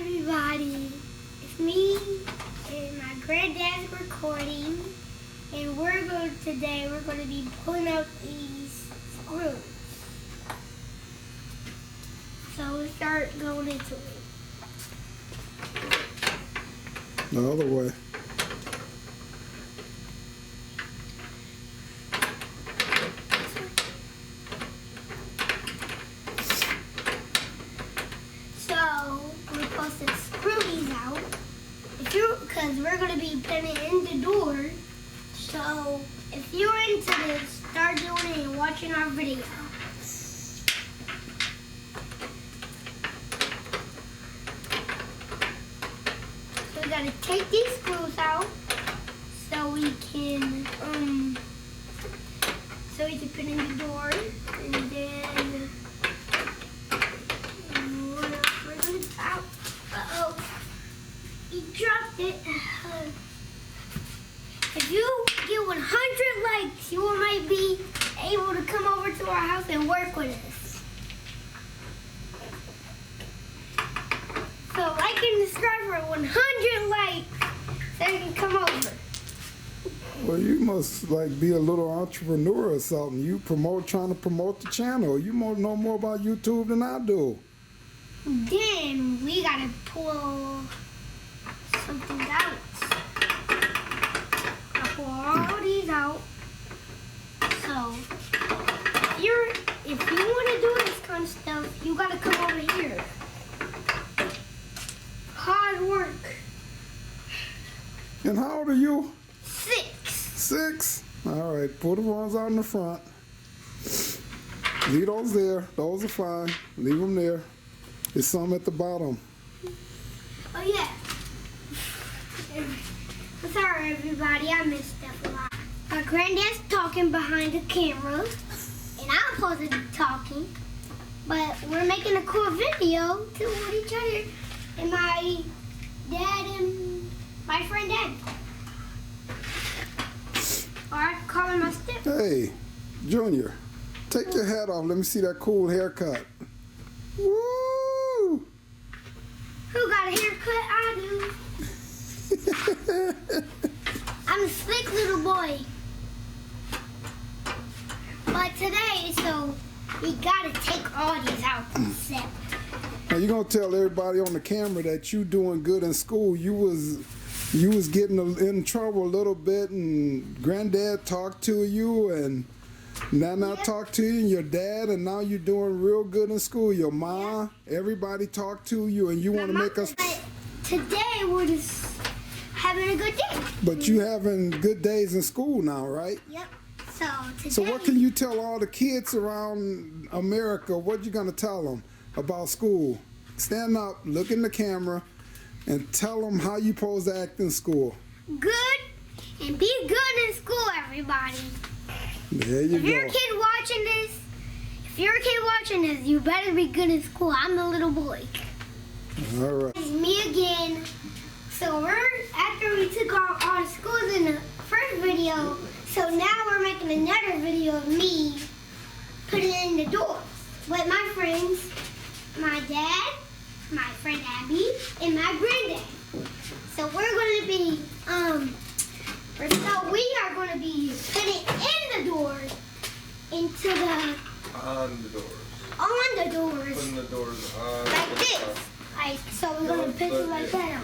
everybody, it's me and my granddad's recording, and today we're going to be pulling out these screws. So we start going into it. The other way. We're supposed to screw these out because we're going to be putting it in the door. So if you're into this, start doing it and watching our video. So we got to take these screws out so we can put it in the door, and then dropped it. If you get 100 likes, you might be able to come over to our house and work with us. So like and subscribe for 100 likes so you can come over. Well, you must be a little entrepreneur or something. You trying to promote the channel. You know more about YouTube than I do. Then we gotta pull something out. I'll pull all these out. So if you want to do this kind of stuff, you gotta come over here. Hard work. And how old are you? 6. 6? All right, put the ones out in the front. Leave those there. Those are fine. Leave them there. There's some at the bottom. Oh yeah. Sorry everybody, I missed stuff a lot. My granddad's talking behind the camera, and I'm supposed to be talking, but we're making a cool video to with each other, and my dad and my friend Dad. Or I call him my step. Hey, Junior, take your hat off. Let me see that cool haircut. Woo! Who got a haircut? I do. I'm a slick little boy. But today, so we gotta take all these out except. Now you're gonna tell everybody on the camera that you doing good in school. You was getting in trouble a little bit, and Granddad talked to you, and Nana talked to you, and your dad, and now you're doing real good in school. Your mom, everybody talked to you, and you want to make us. Today we're just having a good day. But you having good days in school now, right? Yep. So today. So what can you tell all the kids around America? What you gonna tell them about school? Stand up, look in the camera, and tell them how you supposed to act in school. Good, and be good in school, everybody. There you go. If you're a kid watching this, you better be good in school. I'm the little boy. All right. It's me again. So after we took all the schools in the first video, so now we're making another video of me putting it in the doors with my friends, my dad, my friend Abby, and my granddad. So we are going to be putting in the doors into the on the doors. On the doors. Putting the doors on. Like this. So we're going to put it like that.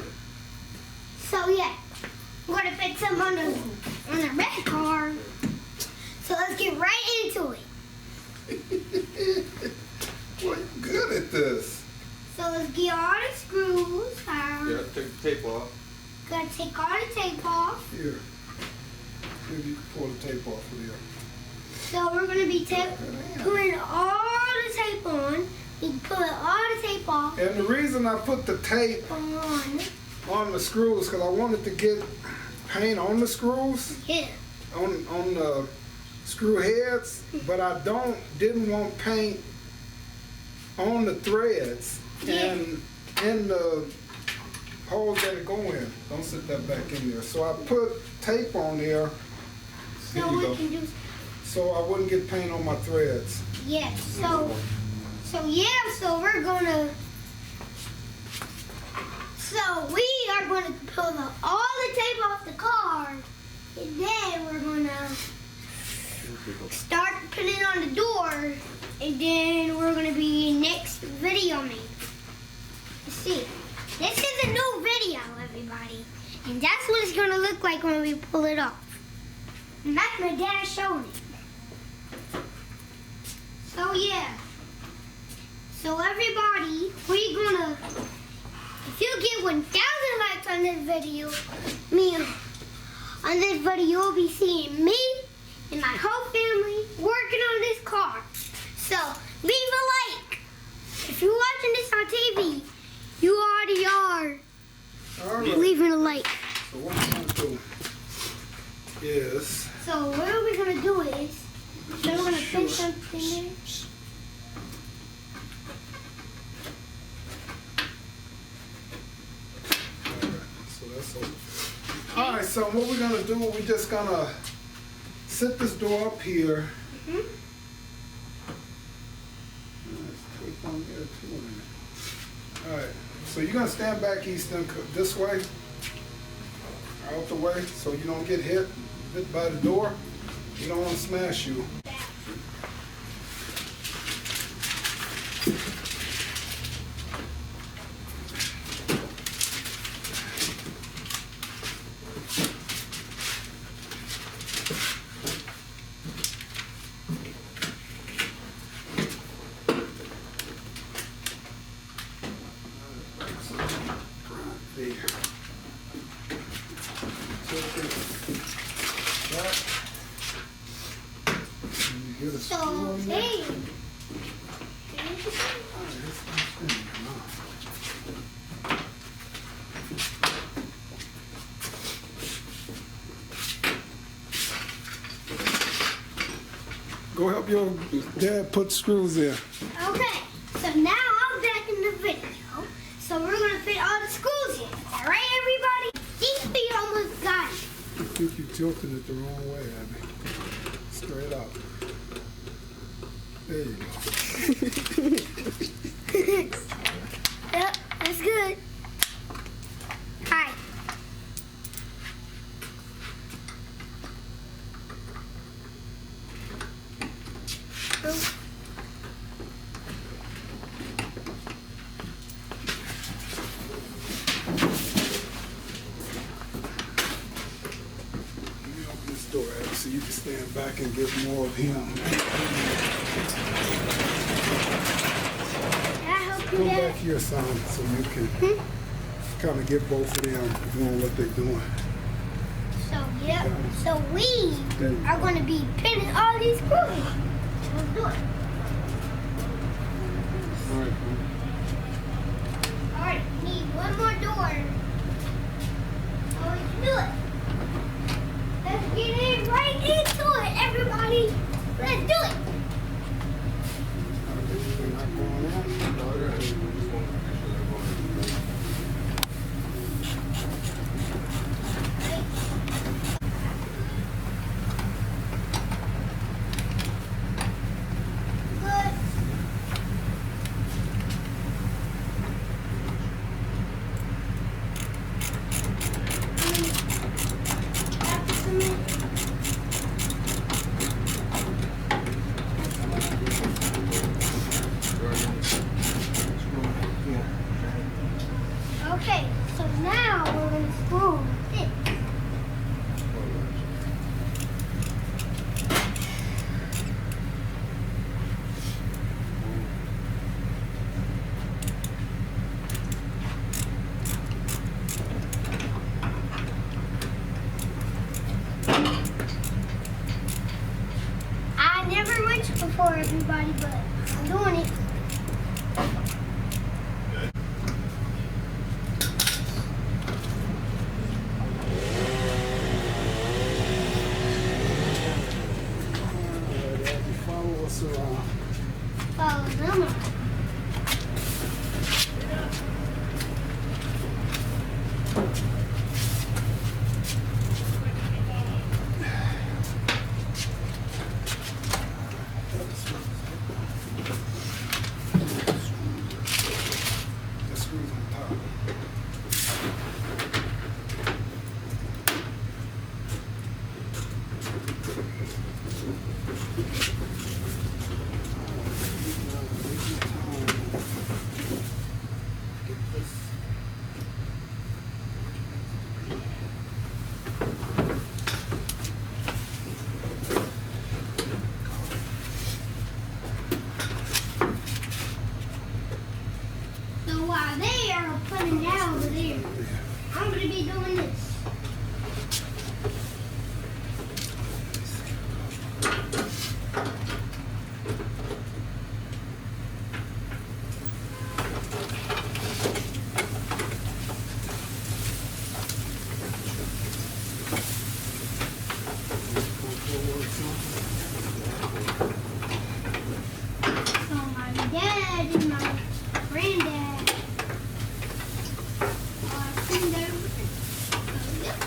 So yeah, we're going to put some on the red car. So let's get right into it. Well, you're good at this. So let's get all the screws out. Yeah, take the tape off. Gotta take all the tape off. Here. See if you can pull the tape off of there. So we're gonna be putting all the tape on. We put all the tape off. And the reason I put the tape on the screws, because I wanted to get paint on the screws. Yeah. On the screw heads, but I didn't want paint on the threads and in the holes that it go in. Don't sit that back in there. So I put tape on there. So we can do. So I wouldn't get paint on my threads. Yes. So we're gonna So we are going to pull all the tape off the car, and then we're going to start putting it on the door, and then we're going to be next video made. Let's see. This is a new video, everybody, and that's what it's going to look like when we pull it off. And that's my dad showing it. So yeah. So everybody, we're going to, if you get 1,000 likes on this video, you'll be seeing me and my whole family working on this car. So leave a like. If you're watching this on TV, you already are leaving a like. So what we're going to do is... So what we're going to do is, we're going to put something in. Alright, so what we're gonna do, we're just gonna set this door up here. Alright, so you're gonna stand back, Easton, this way, out the way, so you don't get hit by the door. We don't want to smash you. So, hey. Go help your dad put screws in. Okay, so now I'm back in the video. So we're gonna fit all the screws in. All right, everybody? These feet almost got it. I think you're tilting it the wrong way, Abby. Straight up. There you go. Yep, that's good. Hi. So you can stand back and get more of him. Can I help you Come there? back here, son, so you can kind of get both of them doing what they're doing. So, yep. So we are going to be pinning all these screws. Let's do it. All right. All right, we need one more door. So let's do it. Let's get in right into it, everybody. Let's do it. Good. Okay, so now we're going to screw this. I never went before, everybody, but I'm doing it. Follow us around. Follow them around. The screws on top. putting that over there. I'm gonna be doing this. So my dad and my granddad are sitting there. Yep.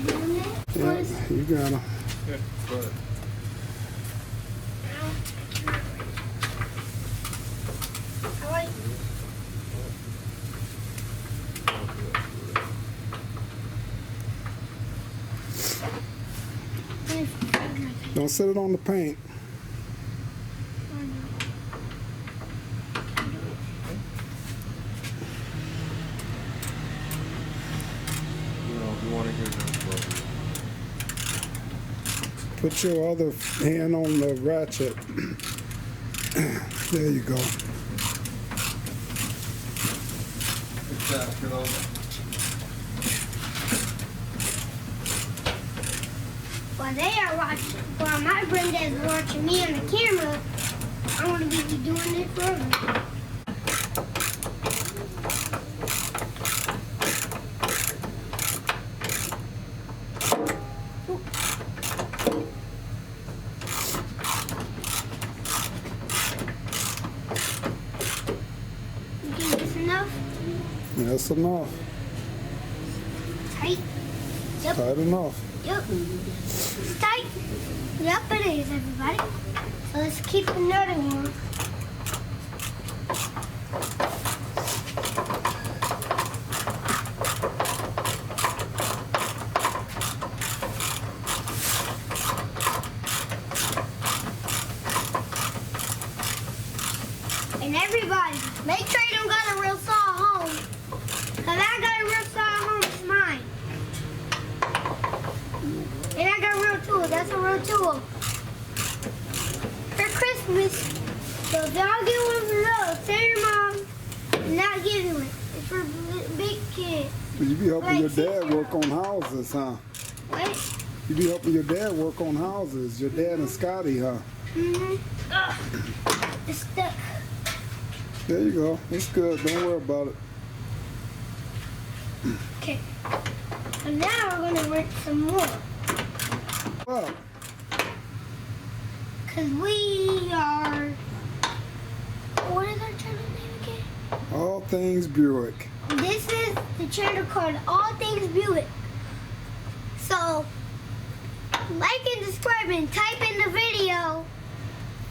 Doing that. Yeah, you got them. Yeah, go ahead. I like this. Don't set it on the paint. You want to hear this? Put your other hand on the ratchet. There you go. Exactly. While they are watching, while my granddad's watching me on the camera, I'm gonna be doing it for them. You think that's enough? That's enough. Tight? Yep. Tight enough. Yep. It's tight. Yep, it is, everybody. So let's keep another one. And everybody, make sure you don't got a real saw at home. Cause I got a real saw at home, it's mine. And I got a real tool, that's a real tool. For Christmas, so if y'all get one for those, tell your mom not giving it. It's for big kids. You be helping Like your dad 16. work on houses, huh? What? You be helping your dad work on houses. Your dad and Scotty, huh? Mm-hmm. Ugh. It's stuck. There you go. It's good. Don't worry about it. Okay. And now we're gonna rinse some more. Well, Cause we are, what is our channel name again? all things Buick. This is the channel called All Things Buick. So, like and subscribe and type in the video,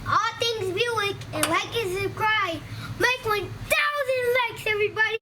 All Things Buick, and like and subscribe. Make 1,000 likes, everybody.